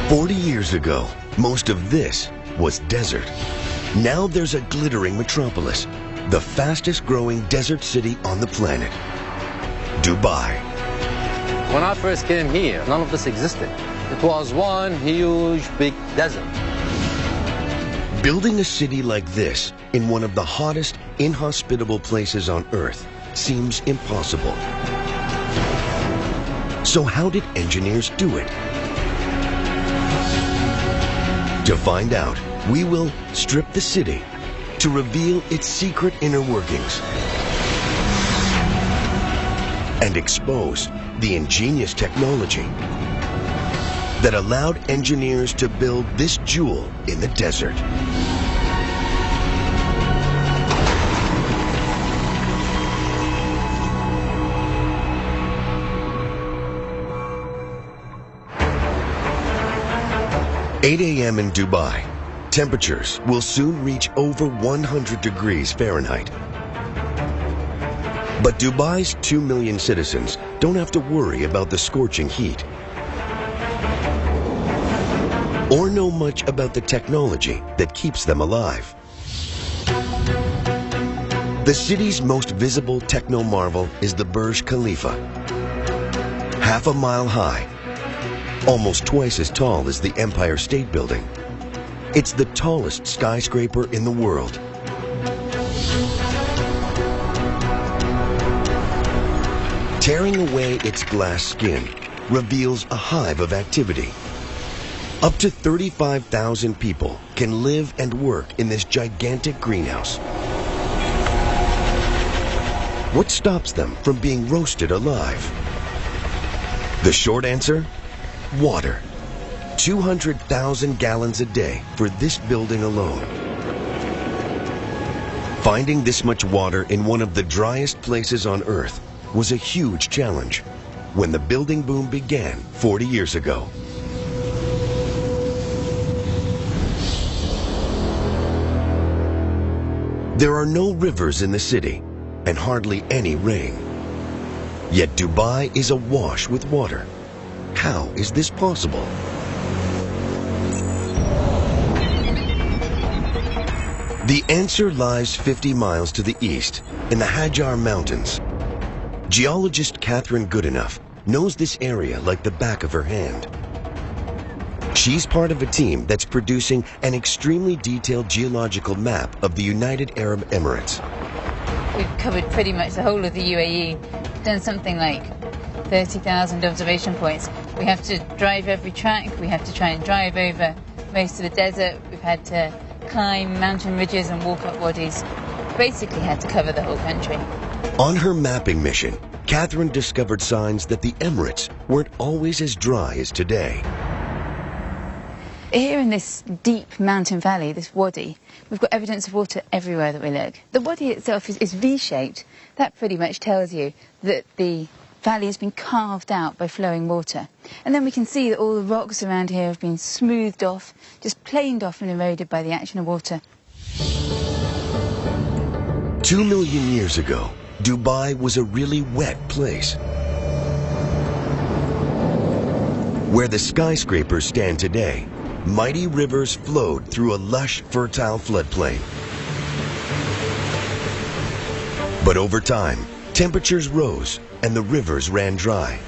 40 years ago, most of this was desert. Now there's a glittering metropolis, the fastest growing desert city on the planet, Dubai. When I first came here, none of this existed. It was one huge big desert. Building a city like this in one of the hottest, inhospitable places on Earth seems impossible. So how did engineers do it? To find out, we will strip the city to reveal its secret inner workings and expose the ingenious technology that allowed engineers to build this jewel in the desert. "8 a.m. in Dubai. Temperatures will soon reach over 100 degrees Fahrenheit. But Dubai's 2 million citizens don't have to worry about the scorching heat or know much about the technology that keeps them alive. The city's most visible techno-marvel is the Burj Khalifa. Half a mile high, almost twice as tall as the Empire State Building. It's the tallest skyscraper in the world. Tearing away its glass skin reveals a hive of activity. Up to 35,000 people can live and work in this gigantic greenhouse. What stops them from being roasted alive? The short answer? Water. 200,000 gallons a day for this building alone. Finding this much water in one of the driest places on Earth was a huge challenge when the building boom began 40 years ago. There are no rivers in the city and hardly any rain. Yet Dubai is awash with water. How is this possible? The answer lies 50 miles to the east in the Hajar Mountains. Geologist Catherine Goodenough knows this area like the back of her hand. She's part of a team that's producing an extremely detailed geological map of the United Arab Emirates. We've covered pretty much the whole of the UAE, done something like 30,000 observation points. We have to drive every track, we have to try and drive over most of the desert, we've had to climb mountain ridges and walk up wadis. Basically had to cover the whole country. On her mapping mission, Catherine discovered signs that the Emirates weren't always as dry as today. Here in this deep mountain valley, this wadi, we've got evidence of water everywhere that we look. The wadi itself is V-shaped. That pretty much tells you that the valley has been carved out by flowing water. And then we can see that all the rocks around here have been smoothed off, just planed off and eroded by the action of water. 2 million years ago, Dubai was a really wet place. Where the skyscrapers stand today, mighty rivers flowed through a lush, fertile floodplain. But over time, temperatures rose and the rivers ran dry.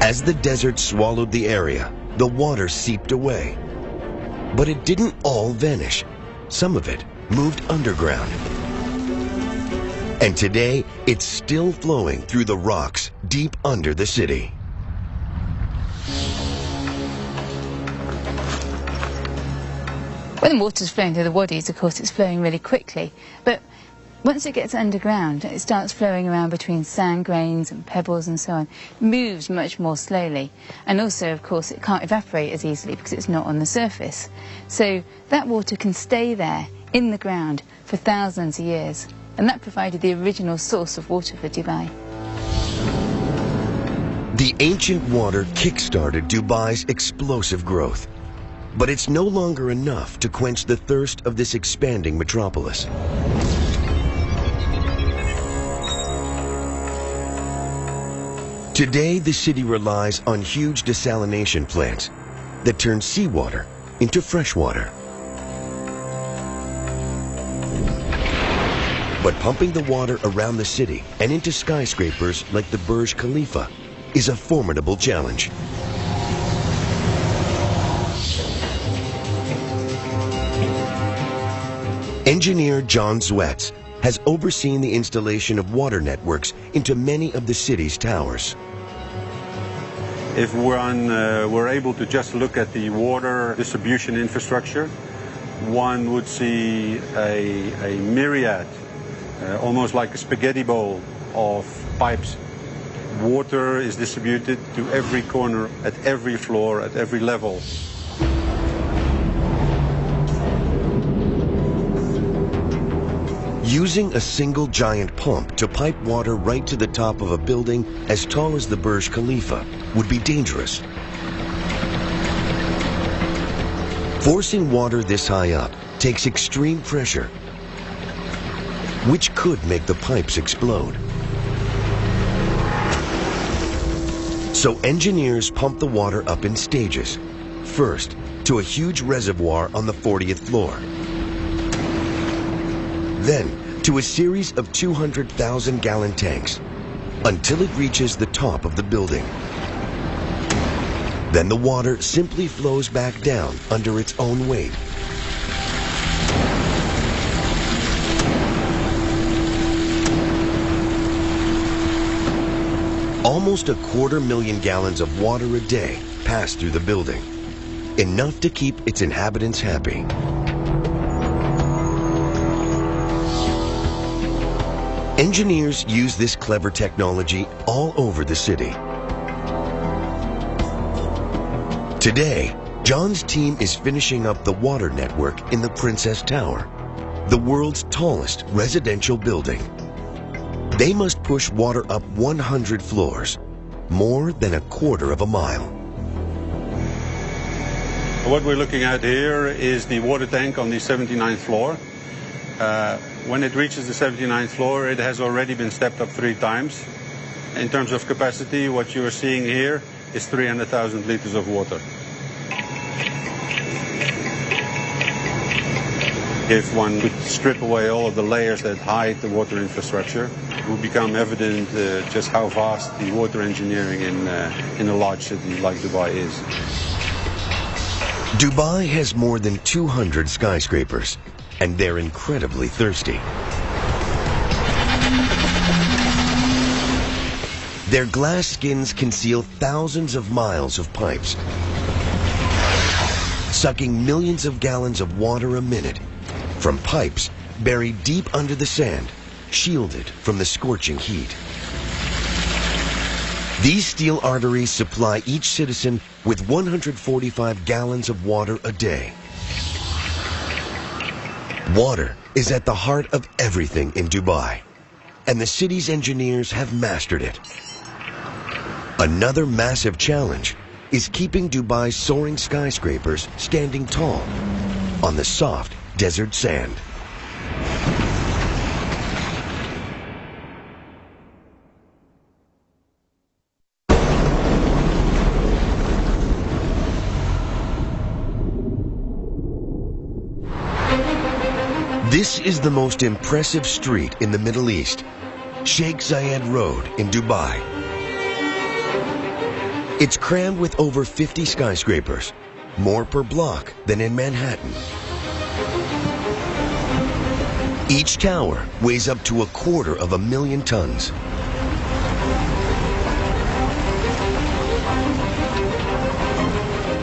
As the desert swallowed the area, the water seeped away. But it didn't all vanish. Some of it moved underground. And today, it's still flowing through the rocks deep under the city. When the water's flowing through the wadis, of course, it's flowing really quickly. But once it gets underground, it starts flowing around between sand grains and pebbles and so on. It moves much more slowly. And also, of course, it can't evaporate as easily because it's not on the surface. So that water can stay there in the ground for thousands of years. And that provided the original source of water for Dubai. The ancient water kick-started Dubai's explosive growth. But it's no longer enough to quench the thirst of this expanding metropolis. Today, the city relies on huge desalination plants that turns seawater into fresh water. But pumping the water around the city and into skyscrapers like the Burj Khalifa is a formidable challenge. Engineer John Zwetz has overseen the installation of water networks into many of the city's towers. If we're able to just look at the water distribution infrastructure, one would see a myriad, almost like a spaghetti bowl of pipes. Water is distributed to every corner, at every floor, at every level. Using a single giant pump to pipe water right to the top of a building as tall as the Burj Khalifa would be dangerous. Forcing water this high up takes extreme pressure, which could make the pipes explode. So engineers pump the water up in stages. First, to a huge reservoir on the 40th floor. Then, to a series of 200,000-gallon tanks, until it reaches the top of the building. Then the water simply flows back down under its own weight. Almost 250,000 gallons of water a day pass through the building, enough to keep its inhabitants happy. Engineers use this clever technology all over the city. Today, John's team is finishing up the water network in the Princess Tower, the world's tallest residential building. They must push water up 100 floors, more than 1/4 of a mile. What we're looking at here is the water tank on the 79th floor. When it reaches the 79th floor, it has already been stepped up 3 times. In terms of capacity, what you are seeing here is 300,000 liters of water. If one could strip away all of the layers that hide the water infrastructure, it would become evident just how vast the water engineering in a large city like Dubai is. Dubai has more than 200 skyscrapers, and they're incredibly thirsty. Their glass skins conceal thousands of miles of pipes, sucking millions of gallons of water a minute from pipes buried deep under the sand, shielded from the scorching heat. These steel arteries supply each citizen with 145 gallons of water a day. Water is at the heart of everything in Dubai, and the city's engineers have mastered it. Another massive challenge is keeping Dubai's soaring skyscrapers standing tall on the soft desert sand. This is the most impressive street in the Middle East, Sheikh Zayed Road in Dubai. It's crammed with over 50 skyscrapers, more per block than in Manhattan. Each tower weighs up to 250,000 tons.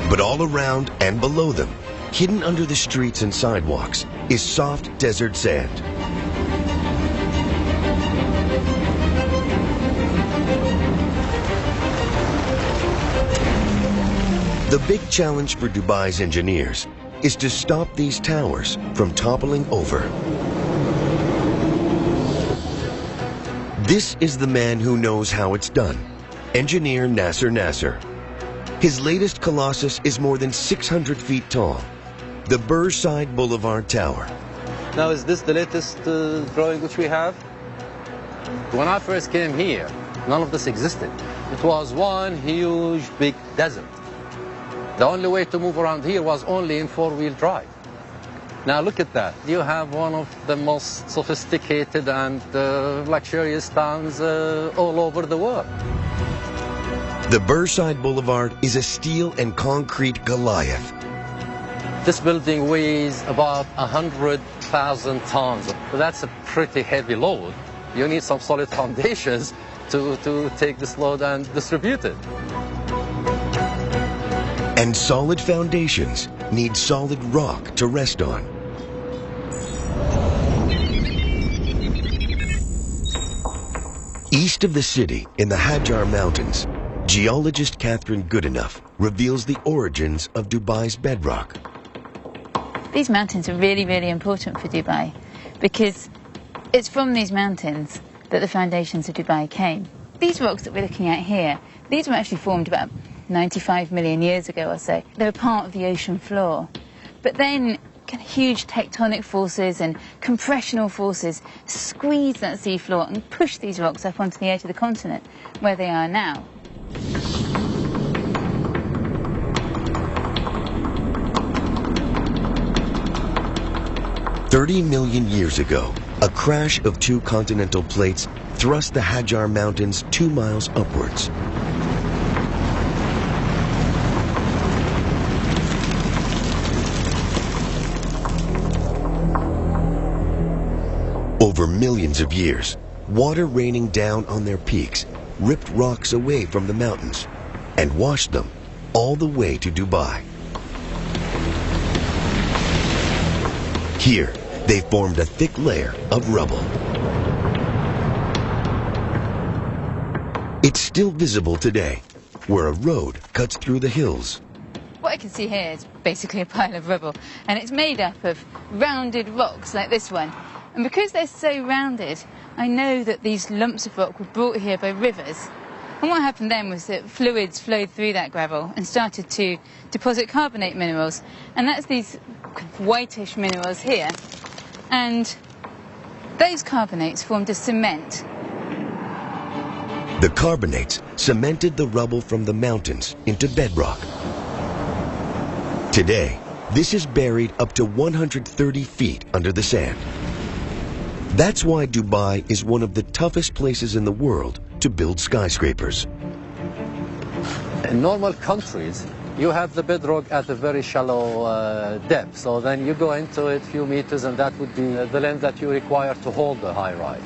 But all around and below them, hidden under the streets and sidewalks, is soft desert sand. The big challenge for Dubai's engineers is to stop these towers from toppling over. This is the man who knows how it's done, engineer Nasser. His latest colossus is more than 600 feet tall, the Burj Boulevard Tower. Now, is this the latest drawing which we have? When I first came here, none of this existed. It was one huge big desert. The only way to move around here was only in four-wheel drive. Now look at that. You have one of the most sophisticated and luxurious towns all over the world. The Burrside Boulevard is a steel and concrete Goliath. This building weighs about 100,000 tons. So that's a pretty heavy load. You need some solid foundations to take this load and distribute it. And solid foundations need solid rock to rest on. East of the city, in the Hajar Mountains, geologist Catherine Goodenough reveals the origins of Dubai's bedrock. These mountains are really, really important for Dubai because it's from these mountains that the foundations of Dubai came. These rocks that we're looking at here, these were actually formed about 95 million years ago or so. They were part of the ocean floor. But then kind of huge tectonic forces and compressional forces squeezed that seafloor and pushed these rocks up onto the edge of the continent, where they are now. "30 million years ago, a crash of two continental plates thrust the Hajar Mountains 2 miles upwards. Over millions of years, water raining down on their peaks ripped rocks away from the mountains and washed them all the way to Dubai. Here, they formed a thick layer of rubble. It's still visible today, where a road cuts through the hills. What I can see here is basically a pile of rubble, and it's made up of rounded rocks like this one. And because they're so rounded, I know that these lumps of rock were brought here by rivers. And what happened then was that fluids flowed through that gravel and started to deposit carbonate minerals. And that's these whitish minerals here. And those carbonates formed a cement. The carbonates cemented the rubble from the mountains into bedrock. Today, this is buried up to 130 feet under the sand. That's why Dubai is one of the toughest places in the world to build skyscrapers. In normal countries, you have the bedrock at a very shallow depth. So then you go into it a few meters, and that would be the length that you require to hold the high rise.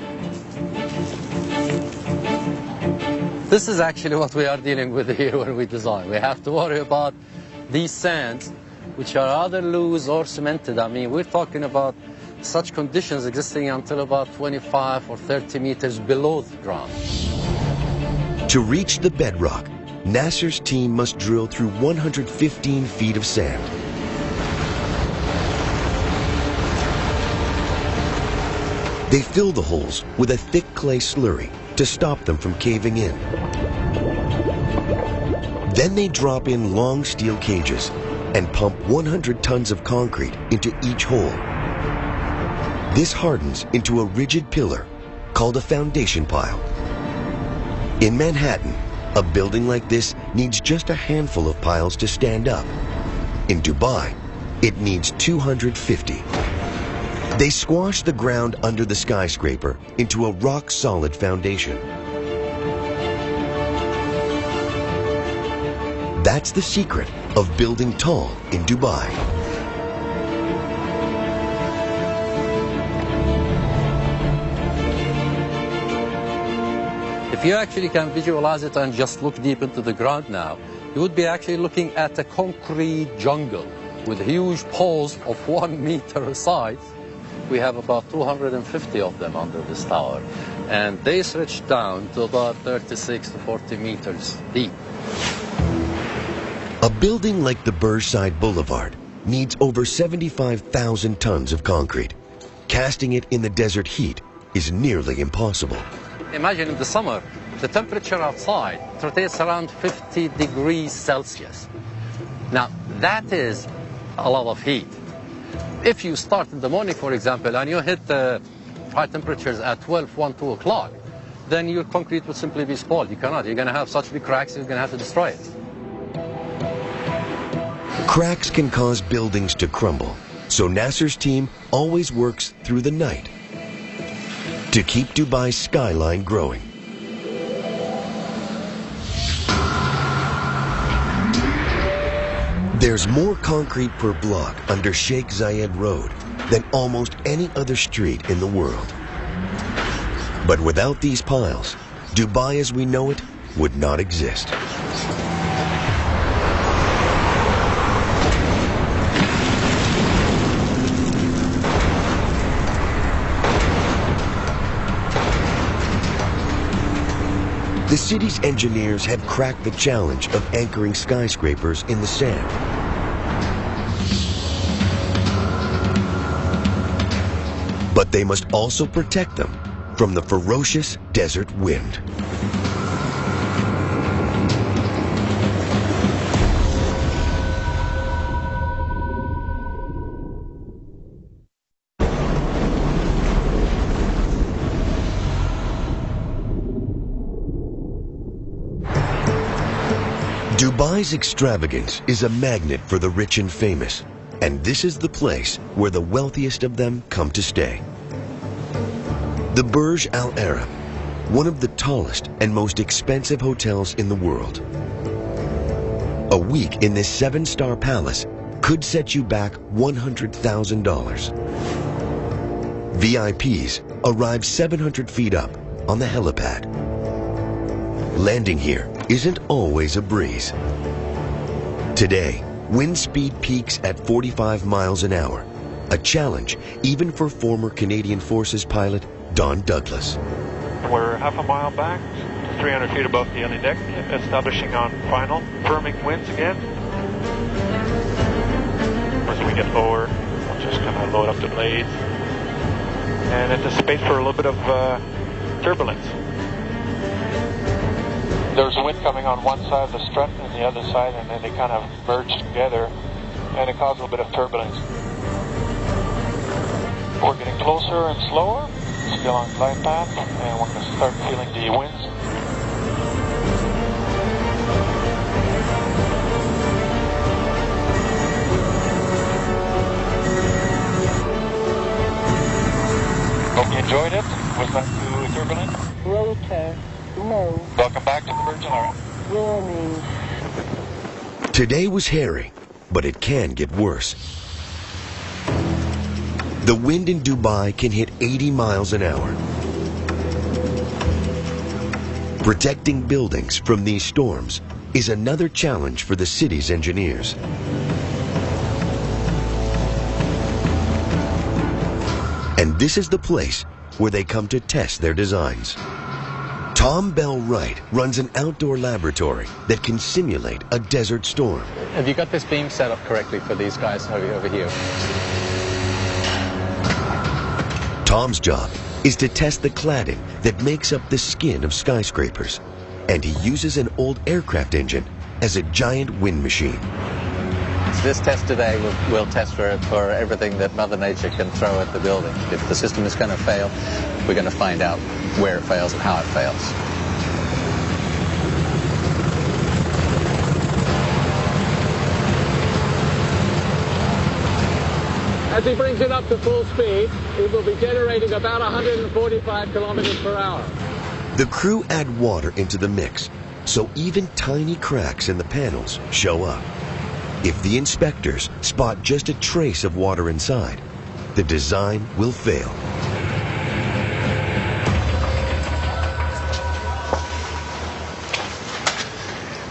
This is actually what we are dealing with here when we design. We have to worry about these sands, which are either loose or cemented. I mean, we're talking about such conditions existing until about 25 or 30 meters below the ground. To reach the bedrock, Nasser's team must drill through 115 feet of sand. They fill the holes with a thick clay slurry to stop them from caving in. Then they drop in long steel cages and pump 100 tons of concrete into each hole. This hardens into a rigid pillar called a foundation pile. In Manhattan, a building like this needs just a handful of piles to stand up. In Dubai, it needs 250. They squash the ground under the skyscraper into a rock-solid foundation. That's the secret of building tall in Dubai. If you actually can visualize it and just look deep into the ground now, you would be actually looking at a concrete jungle with huge poles of 1 meter size. We have about 250 of them under this tower, and they stretch down to about 36 to 40 meters deep. A building like the Burrside Boulevard needs over 75,000 tons of concrete. Casting it in the desert heat is nearly impossible. Imagine in the summer, the temperature outside rotates around 50 degrees Celsius. Now, that is a lot of heat. If you start in the morning, for example, and you hit high temperatures at 12, 1, 2 o'clock, then your concrete will simply be spoiled. You cannot. You're going to have such big cracks, you're going to have to destroy it. Cracks can cause buildings to crumble, so Nasser's team always works through the night to keep Dubai's skyline growing. There's more concrete per block under Sheikh Zayed Road than almost any other street in the world. But without these piles, Dubai as we know it would not exist. The city's engineers have cracked the challenge of anchoring skyscrapers in the sand. But they must also protect them from the ferocious desert wind. Dubai's extravagance is a magnet for the rich and famous, and this is the place where the wealthiest of them come to stay. The Burj Al Arab, one of the tallest and most expensive hotels in the world. A week in this 7-star palace could set you back $100,000. VIPs arrive 700 feet up on the helipad. Landing here isn't always a breeze. Today, wind speed peaks at 45 miles an hour, a challenge even for former Canadian Forces pilot Don Douglas. We're half a mile back, 300 feet above the only deck, establishing on final, firming winds again. As we get lower, we'll just kind of load up the blades and anticipate for a little bit of turbulence. There's wind coming on one side of the strut and the other side, and then they kind of merge together, and it causes a little bit of turbulence. We're getting closer and slower, still on glide path, and we're going to start feeling the winds. Hope you enjoyed it. Was that too turbulent? Rotor. No. Welcome back to the Burj Al Arab. Warning. Today was hairy, but it can get worse. The wind in Dubai can hit 80 miles an hour. Protecting buildings from these storms is another challenge for the city's engineers. And this is the place where they come to test their designs. Tom Bell Wright runs an outdoor laboratory that can simulate a desert storm. Have you got this beam set up correctly for these guys over here? Tom's job is to test the cladding that makes up the skin of skyscrapers, and he uses an old aircraft engine as a giant wind machine. So this test today will test for everything that Mother Nature can throw at the building. If the system is going to fail, we're going to find out where it fails and how it fails. As he brings it up to full speed, it will be generating about 145 kilometers per hour. The crew add water into the mix, so even tiny cracks in the panels show up. If the inspectors spot just a trace of water inside, the design will fail.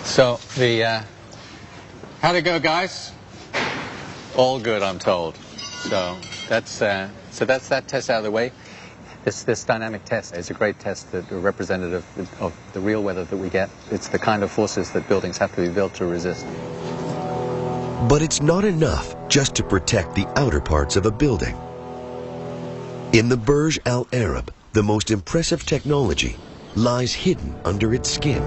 So how'd it go, guys? All good, I'm told. So that's that test out of the way. This dynamic test is a great test, that representative of the real weather that we get. It's the kind of forces that buildings have to be built to resist. But it's not enough just to protect the outer parts of a building. In the Burj Al Arab, the most impressive technology lies hidden under its skin.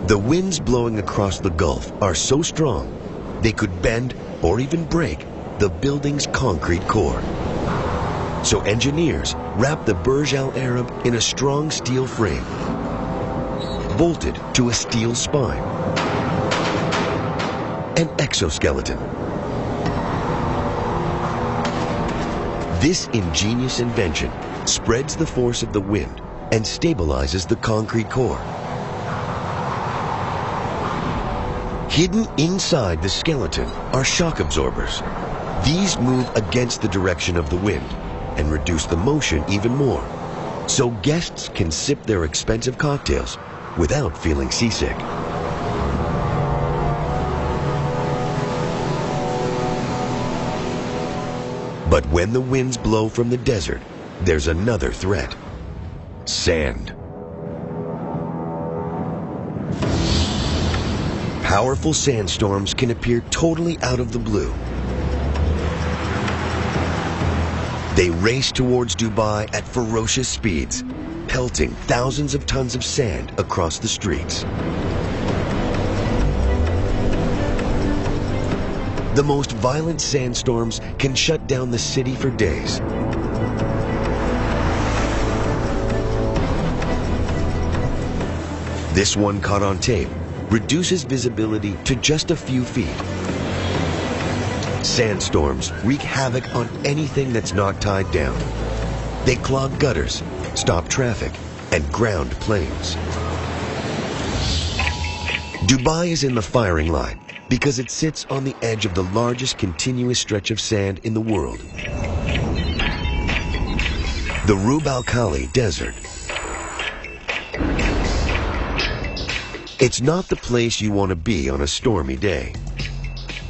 The winds blowing across the Gulf are so strong, they could bend or even break the building's concrete core. So engineers wrap the Burj Al Arab in a strong steel frame. bolted to a steel spine. An exoskeleton. This ingenious invention spreads the force of the wind and stabilizes the concrete core. Hidden inside the skeleton are shock absorbers. These move against the direction of the wind and reduce the motion even more, so guests can sip their expensive cocktails without feeling seasick. But when the winds blow from the desert, there's another threat: sand. Powerful sandstorms can appear totally out of the blue. They race towards Dubai at ferocious speeds, pelting thousands of tons of sand across the streets. The most violent sandstorms can shut down the city for days. This one, caught on tape, reduces visibility to just a few feet. Sandstorms wreak havoc on anything that's not tied down. They clog gutters, stop traffic, and ground planes. Dubai is in the firing line because it sits on the edge of the largest continuous stretch of sand in the world. The Rub Al Khali Desert. It's not the place you want to be on a stormy day.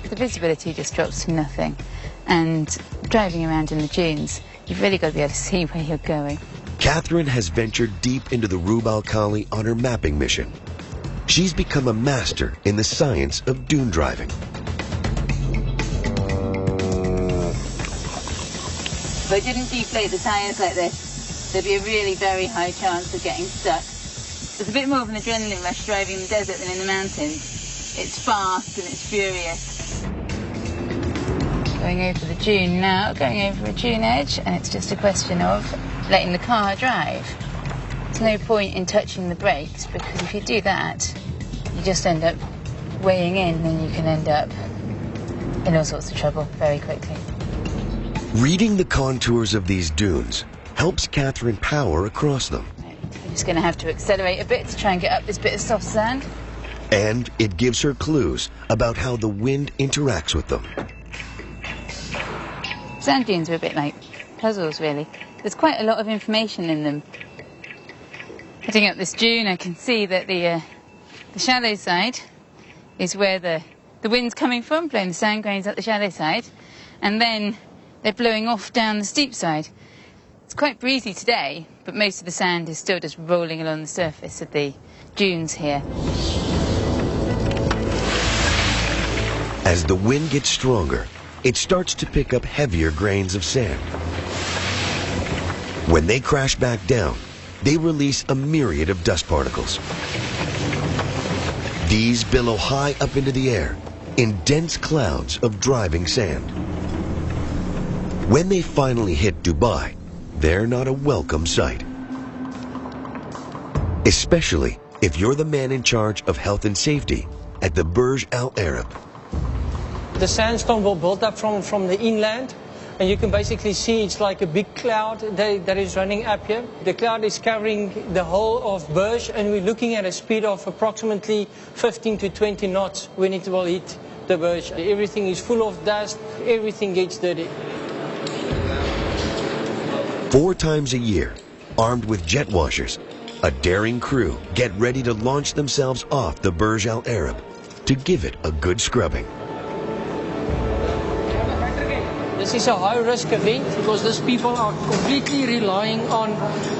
The visibility just drops to nothing, and driving around in the dunes, you've really got to be able to see where you're going. Catherine has ventured deep into the Rub Al Khali on her mapping mission. She's become a master in the science of dune driving. If I didn't deflate the tyres like this, there'd be a really very high chance of getting stuck. There's a bit more of an adrenaline rush driving in the desert than in the mountains. It's fast and it's furious. Going over the dune now, going over a dune edge, and it's just a question of letting the car drive. There's no point in touching the brakes, because if you do that, you just end up weighing in and you can end up in all sorts of trouble very quickly. Reading the contours of these dunes helps Catherine power across them. I'm just going to have to accelerate a bit to try and get up this bit of soft sand. And it gives her clues about how the wind interacts with them. Sand dunes are a bit like puzzles, really. There's quite a lot of information in them. Heading up this dune, I can see that the shallow side is where the wind's coming from, blowing the sand grains up the shallow side, and then they're blowing off down the steep side. It's quite breezy today, but most of the sand is still just rolling along the surface of the dunes here. As the wind gets stronger, it starts to pick up heavier grains of sand. When they crash back down, they release a myriad of dust particles. These billow high up into the air in dense clouds of driving sand. When they finally hit Dubai, they're not a welcome sight. Especially if you're the man in charge of health and safety at the Burj Al Arab. The sandstorm will build up from the inland, and you can basically see it's like a big cloud that is running up here. The cloud is covering the whole of Burj, and we're looking at a speed of approximately 15 to 20 knots when it will hit the Burj. Everything is full of dust, everything gets dirty. 4 times a year, armed with jet washers, a daring crew get ready to launch themselves off the Burj Al Arab to give it a good scrubbing. This is a high-risk event because these people are completely relying on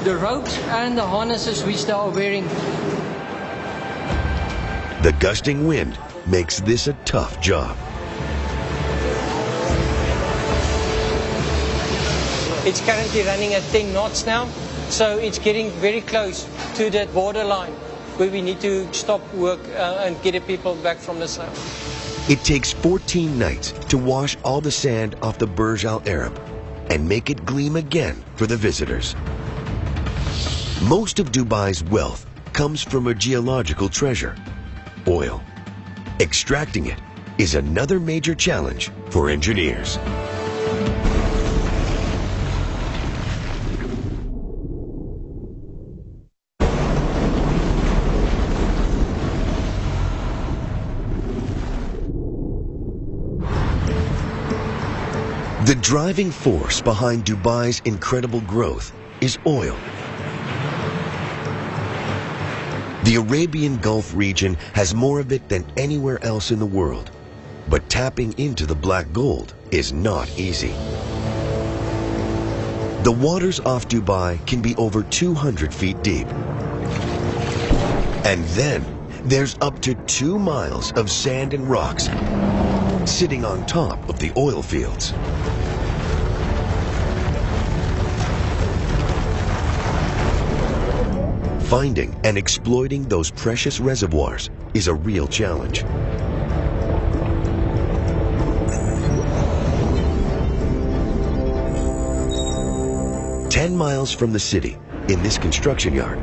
the ropes and the harnesses which they are wearing. The gusting wind makes this a tough job. It's currently running at 10 knots now, so it's getting very close to that borderline where we need to stop work and get the people back from the sun. It takes 14 nights to wash all the sand off the Burj Al Arab and make it gleam again for the visitors. Most of Dubai's wealth comes from a geological treasure, oil. Extracting it is another major challenge for engineers. The driving force behind Dubai's incredible growth is oil. The Arabian Gulf region has more of it than anywhere else in the world, but tapping into the black gold is not easy. The waters off Dubai can be over 200 feet deep. And then there's up to 2 miles of sand and rocks sitting on top of the oil fields. Finding and exploiting those precious reservoirs is a real challenge. "10 miles from the city, in this construction yard,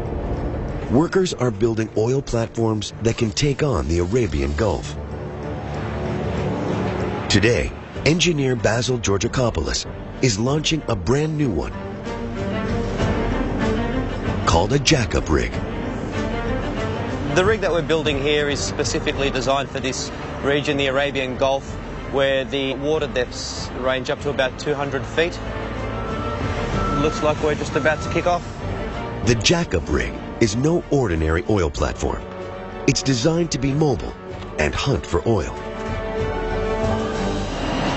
workers are building oil platforms that can take on the Arabian Gulf. Today, engineer Basil Georgakopoulos is launching a brand new one, called a jack-up rig. The rig that we're building here is specifically designed for this region, the Arabian Gulf, where the water depths range up to about 200 feet. Looks like we're just about to kick off. The jack-up rig is no ordinary oil platform. It's designed to be mobile and hunt for oil.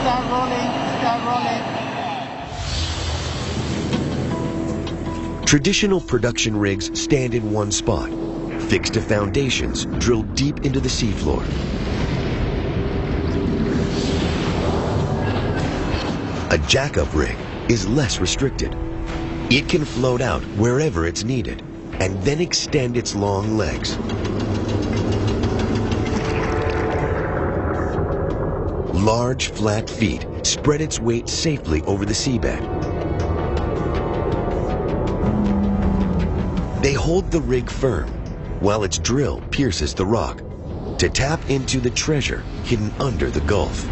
Start rolling, start rolling. Traditional production rigs stand in one spot, fixed to foundations drilled deep into the seafloor. A jack-up rig is less restricted. It can float out wherever it's needed and then extend its long legs. Large, flat feet spread its weight safely over the seabed. They hold the rig firm while its drill pierces the rock to tap into the treasure hidden under the Gulf.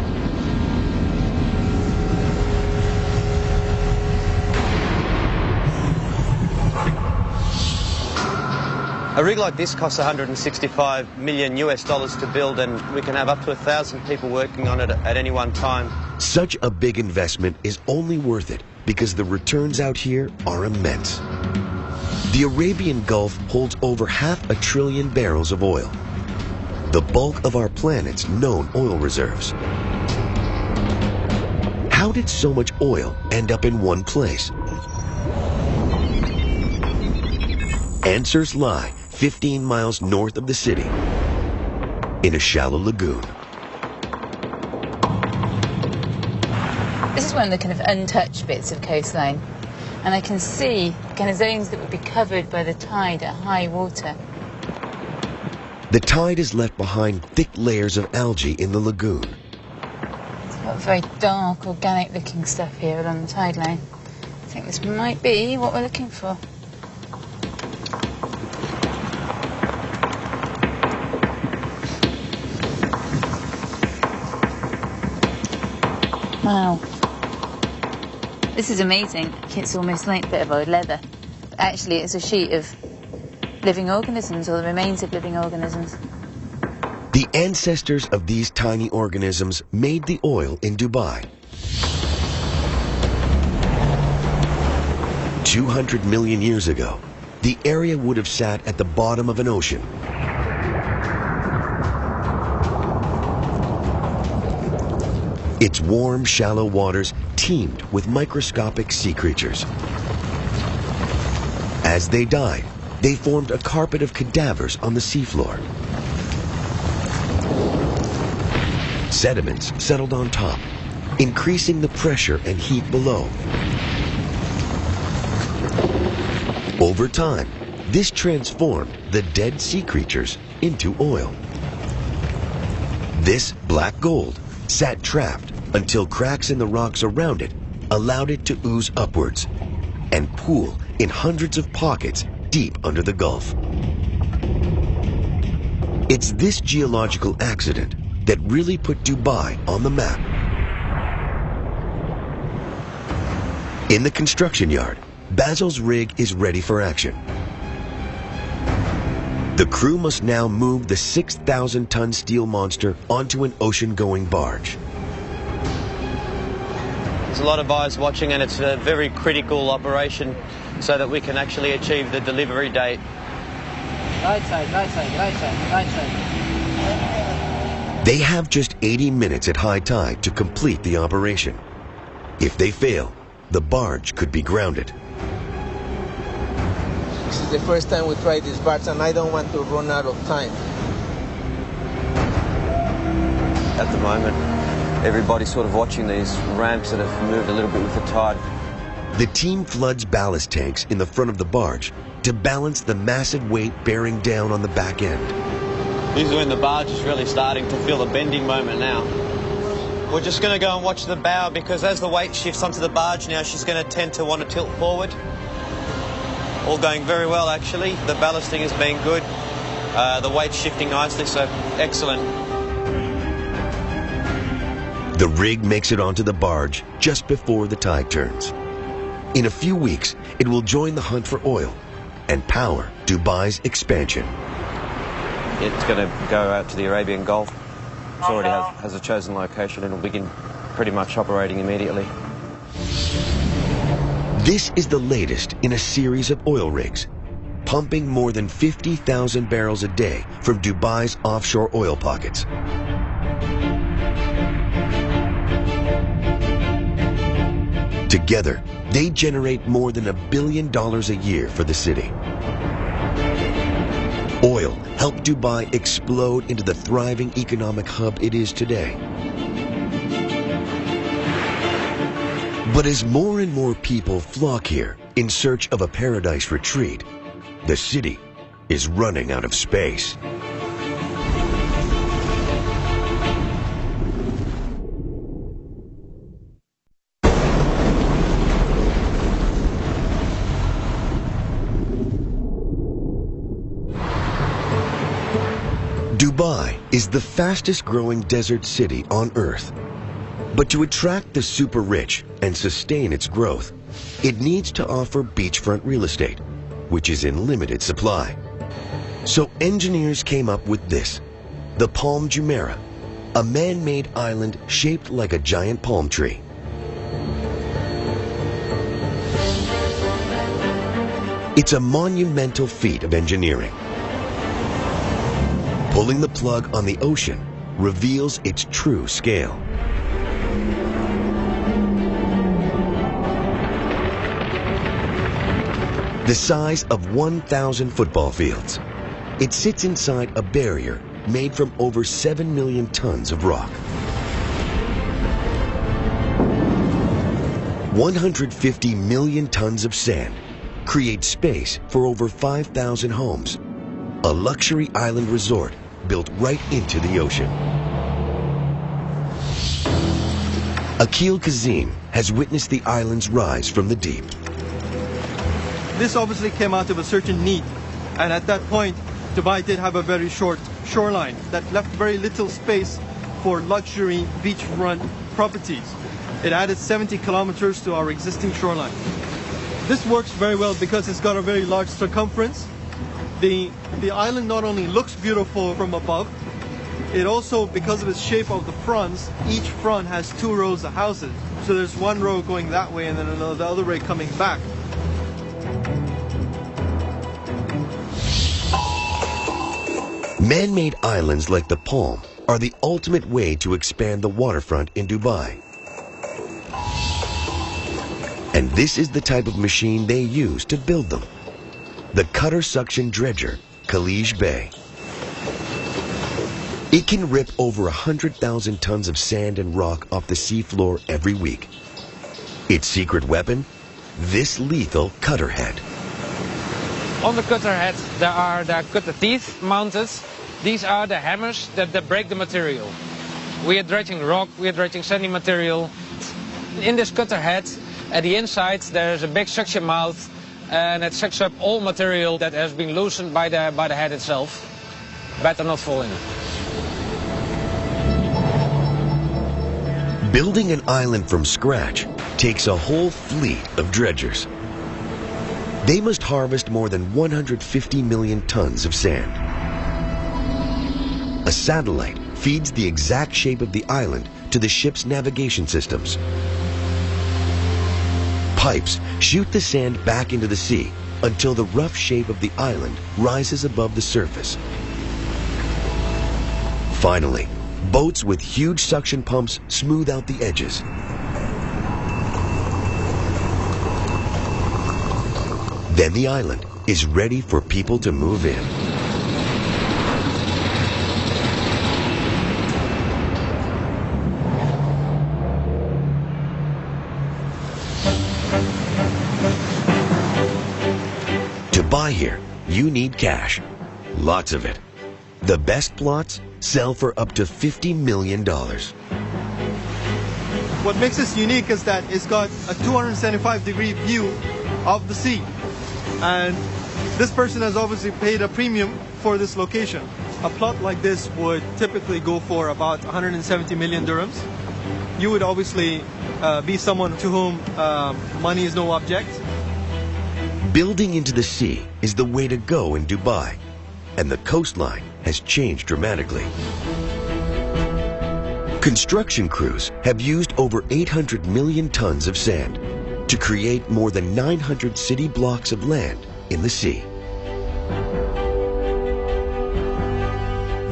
A rig like this costs $165 million to build, and we can have up to 1,000 people working on it at any one time. Such a big investment is only worth it because the returns out here are immense. The Arabian Gulf holds over 500 billion barrels of oil, the bulk of our planet's known oil reserves. How did so much oil end up in one place? Answers lie 15 miles north of the city, in a shallow lagoon. This is one of the kind of untouched bits of coastline. And I can see kind of zones that would be covered by the tide at high water. The tide has left behind thick layers of algae in the lagoon. It's got very dark, organic-looking stuff here along the tide line. I think this might be what we're looking for. Wow. This is amazing. It's almost like a bit of old leather. But actually, it's a sheet of living organisms, or the remains of living organisms. The ancestors of these tiny organisms made the oil in Dubai. 200 million years ago, the area would have sat at the bottom of an ocean. Its warm, shallow waters teemed with microscopic sea creatures. As they died, they formed a carpet of cadavers on the seafloor. Sediments settled on top, increasing the pressure and heat below. Over time, this transformed the dead sea creatures into oil. This black gold sat trapped until cracks in the rocks around it allowed it to ooze upwards and pool in hundreds of pockets deep under the Gulf. It's this geological accident that really put Dubai on the map. In the construction yard, Basil's rig is ready for action. The crew must now move the 6,000-ton steel monster onto an ocean-going barge. There's a lot of eyes watching, and it's a very critical operation so that we can actually achieve the delivery date. Right side, right side, right side, right side. They have just 80 minutes at high tide to complete the operation. If they fail, the barge could be grounded. This is the first time we try this barge, and I don't want to run out of time. At the moment, everybody's sort of watching these ramps that have moved a little bit with the tide. The team floods ballast tanks in the front of the barge to balance the massive weight bearing down on the back end. This is when the barge is really starting to feel a bending moment now. We're just going to go and watch the bow, because as the weight shifts onto the barge now, she's going to tend to want to tilt forward. All going very well, actually. The ballasting has been good. The weight's shifting nicely, so excellent. The rig makes it onto the barge just before the tide turns. In a few weeks, it will join the hunt for oil and power Dubai's expansion. It's going to go out to the Arabian Gulf. It already has a chosen location, and it'll begin pretty much operating immediately. This is the latest in a series of oil rigs, pumping more than 50,000 barrels a day from Dubai's offshore oil pockets. Together, they generate more than $1 billion a year for the city. Oil helped Dubai explode into the thriving economic hub it is today. But as more and more people flock here in search of a paradise retreat, the city is running out of space. Dubai is the fastest growing desert city on Earth. But to attract the super rich and sustain its growth, it needs to offer beachfront real estate, which is in limited supply. So engineers came up with this, the Palm Jumeirah, a man-made island shaped like a giant palm tree. It's a monumental feat of engineering. Pulling the plug on the ocean reveals its true scale. The size of 1,000 football fields. It sits inside a barrier made from over 7 million tons of rock. 150 million tons of sand create space for over 5,000 homes. A luxury island resort built right into the ocean. Akil Kazim has witnessed the island's rise from the deep. This obviously came out of a certain need, and at that point Dubai did have a very short shoreline that left very little space for luxury beachfront properties. It added 70 kilometers to our existing shoreline. This works very well because it's got a very large circumference. The island not only looks beautiful from above, it also, because of its shape of the fronts, each front has 2 rows of houses. So there's one row going that way and then the other way coming back. Man-made islands like the Palm are the ultimate way to expand the waterfront in Dubai. And this is the type of machine they use to build them. The cutter suction dredger, Khalij Bay. It can rip over 100,000 tons of sand and rock off the seafloor every week. Its secret weapon? This lethal cutter head. On the cutter head there are the cutter teeth mounted. These are the hammers that break the material. We are dredging rock, we are dredging sandy material. In this cutter head, at the inside there is a big suction mouth, and it sucks up all material that has been loosened by the head itself. better not fall in it. Building an island from scratch takes a whole fleet of dredgers. They must harvest more than 150 million tons of sand. A satellite feeds the exact shape of the island to the ship's navigation systems. Pipes shoot the sand back into the sea until the rough shape of the island rises above the surface. Finally, boats with huge suction pumps smooth out the edges. Then the island is ready for people to move in. To buy here, you need cash. Lots of it. The best plots sell for up to $50 million. What makes this unique is that it's got a 275-degree view of the sea. And this person has obviously paid a premium for this location. A plot like this would typically go for about 170 million dirhams. You would obviously be someone to whom money is no object. Building into the sea is the way to go in Dubai, and the coastline has changed dramatically. Construction crews have used over 800 million tons of sand to create more than 900 city blocks of land in the sea.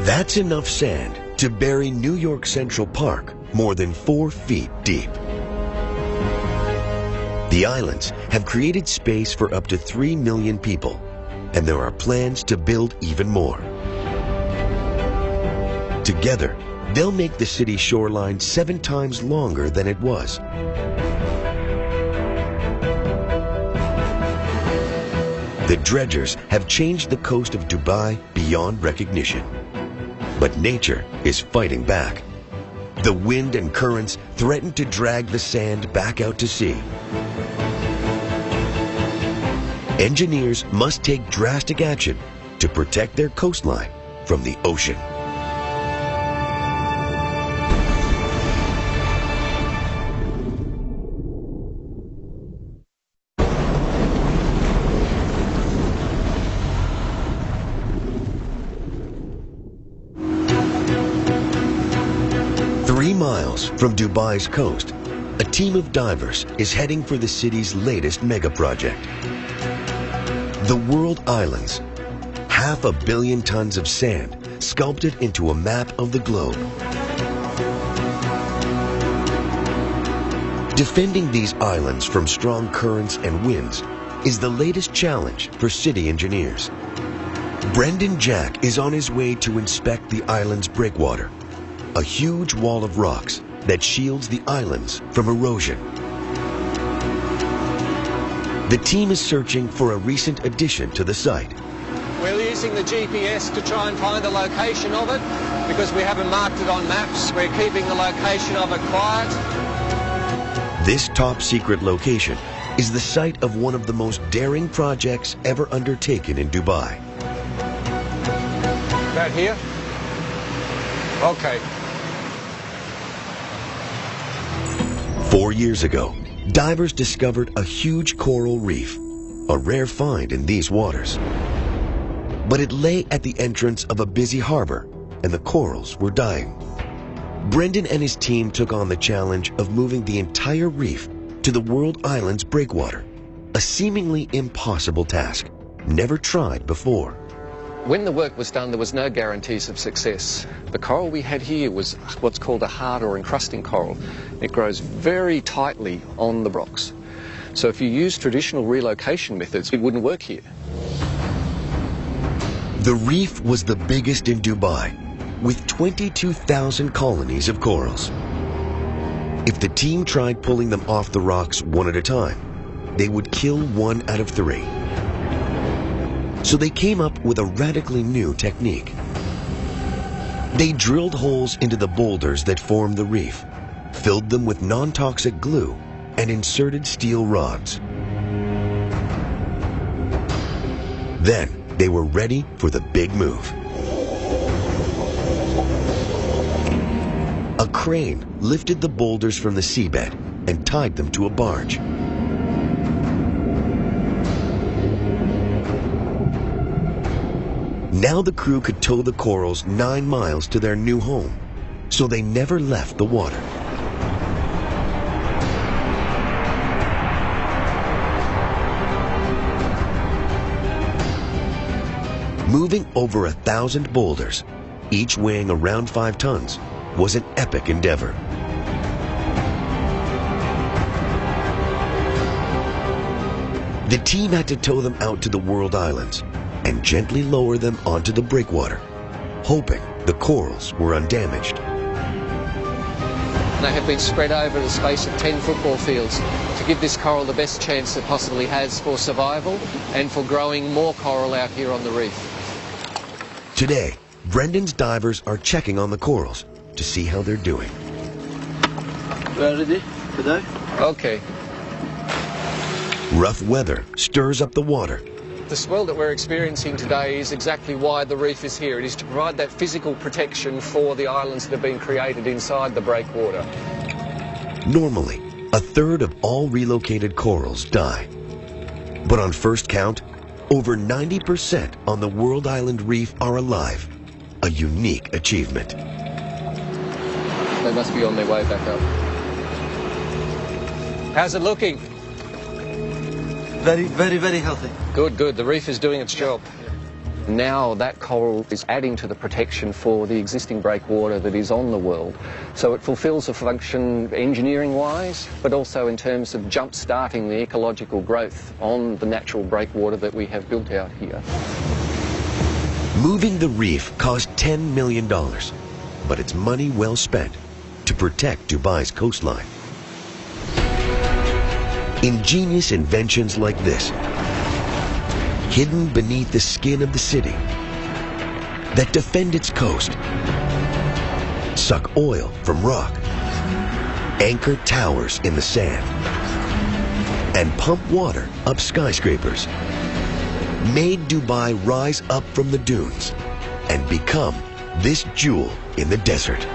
That's enough sand to bury New York Central Park more than 4 feet deep. The islands have created space for up to 3 million people, and there are plans to build even more. Together, they'll make the city's shoreline 7 times longer than it was. The dredgers have changed the coast of Dubai beyond recognition. But nature is fighting back. The wind and currents threaten to drag the sand back out to sea. Engineers must take drastic action to protect their coastline from the ocean. From Dubai's coast, a team of divers is heading for the city's latest mega project. The World Islands, 500 million tons of sand sculpted into a map of the globe. Defending these islands from strong currents and winds is the latest challenge for city engineers. Brendan Jack is on his way to inspect the island's breakwater, a huge wall of rocks that shields the islands from erosion. The team is searching for a recent addition to the site. We're using the GPS to try and find the location of it because we haven't marked it on maps. We're keeping the location of it quiet. This top-secret location is the site of one of the most daring projects ever undertaken in Dubai. About here? Okay. 4 years ago, divers discovered a huge coral reef, a rare find in these waters. But it lay at the entrance of a busy harbor, and the corals were dying. Brendan and his team took on the challenge of moving the entire reef to the World Islands breakwater, a seemingly impossible task, never tried before. When the work was done, there was no guarantees of success. The coral we had here was what's called a hard or encrusting coral. It grows very tightly on the rocks. So if you use traditional relocation methods, it wouldn't work here. The reef was the biggest in Dubai, with 22,000 colonies of corals. If the team tried pulling them off the rocks one at a time, they would kill 1 out of 3. So they came up with a radically new technique. They drilled holes into the boulders that formed the reef, filled them with non-toxic glue, and inserted steel rods. Then they were ready for the big move. A crane lifted the boulders from the seabed and tied them to a barge. Now the crew could tow the corals 9 miles to their new home, so they never left the water. Moving over 1,000 boulders, each weighing around 5 tons, was an epic endeavor. The team had to tow them out to the world islands and gently lower them onto the breakwater, hoping the corals were undamaged. They have been spread over the space of 10 football fields to give this coral the best chance it possibly has for survival and for growing more coral out here on the reef. Today, Brendan's divers are checking on the corals to see how they're doing. We're ready to dive? Okay. Rough weather stirs up the water. The swell that we're experiencing today is exactly why the reef is here. It is to provide that physical protection for the islands that have been created inside the breakwater. Normally, 1/3 of all relocated corals die. But on first count, over 90% on the World Island Reef are alive. A unique achievement. They must be on their way back up. How's it looking? Very, very, very healthy. Good, good. The reef is doing its job. Now that coral is adding to the protection for the existing breakwater that is on the world. So it fulfills a function engineering-wise, but also in terms of jump-starting the ecological growth on the natural breakwater that we have built out here. Moving the reef cost $10 million, but it's money well spent to protect Dubai's coastline. Ingenious inventions like this, hidden beneath the skin of the city, that defend its coast, suck oil from rock, anchor towers in the sand, and pump water up skyscrapers, made Dubai rise up from the dunes and become this jewel in the desert.